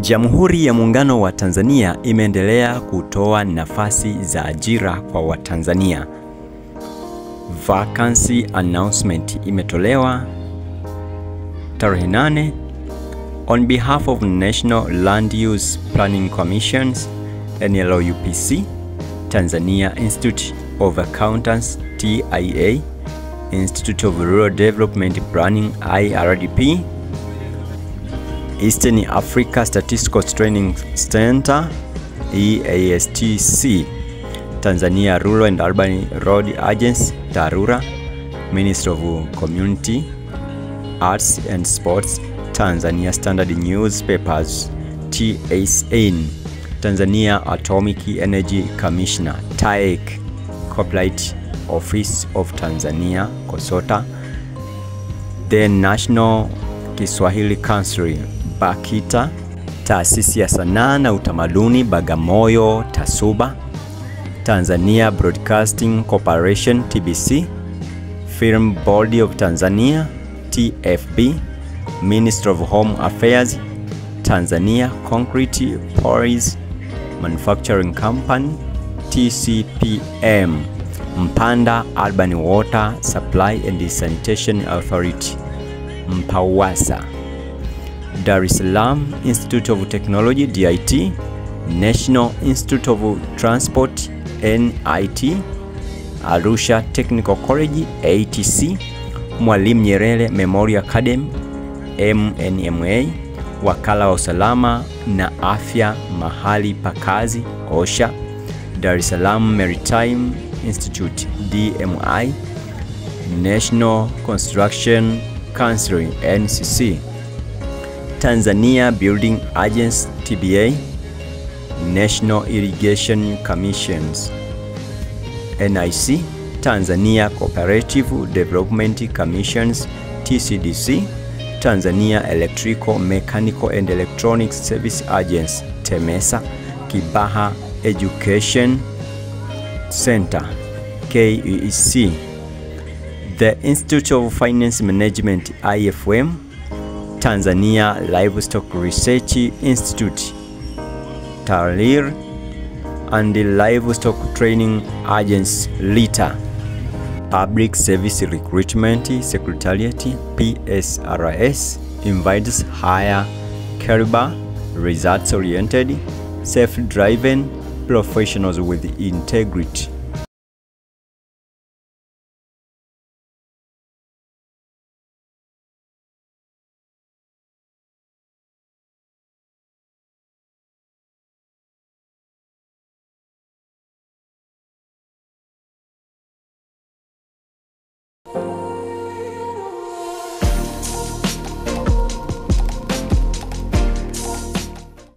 Jamhuri ya Muungano wa Tanzania imeendelea kutoa nafasi za ajira kwa Watanzania. Vacancy announcement imetolewa tarehe 8 on behalf of National Land Use Planning Commissions NLUPC, Tanzania Institute of Accountants TIA, Institute of Rural Development Planning IRDP, Eastern Africa Statistical Training Center EASTC, Tanzania Rural and Urban Road Agency TARURA, Ministry of Community, Arts and Sports, Tanzania Standard Newspapers TSN, Tanzania Atomic Energy Commissioner TAEC, Copyright Office of Tanzania KOSOTA, the National Kiswahili Council BAKITA, Taasisi ya Sanaa na Utamaduni Bagamoyo TASUBA, Tanzania Broadcasting Corporation TBC, Film Board of Tanzania TFB, Ministry of Home Affairs, Tanzania Concrete Quarries Manufacturing Company TCPM, Mpanda Urban Water Supply and Sanitation Authority MPAWASA, Dar es Salaam Institute of Technology DIT, National Institute of Transport NIT, Arusha Technical College ATC, Mwalimu Nyerere Memorial Academy MNMA, Wakala wa Usalama na Afya Mahali pa Kazi OSHA, Dar es Salaam Maritime Institute DMI, National Construction Council NCC, Tanzania Building Agency TBA, National Irrigation Commissions NIC, Tanzania Cooperative Development Commissions TCDC, Tanzania Electrical, Mechanical and Electronic Service Agency TEMESA, Kibaha Education Center KEC, the Institute of Finance Management IFM, Tanzania Livestock Research Institute TALIR, and the Livestock Training Agency LITA, Public Service Recruitment Secretariat PSRS invites higher caliber, results-oriented, self-driven professionals with integrity.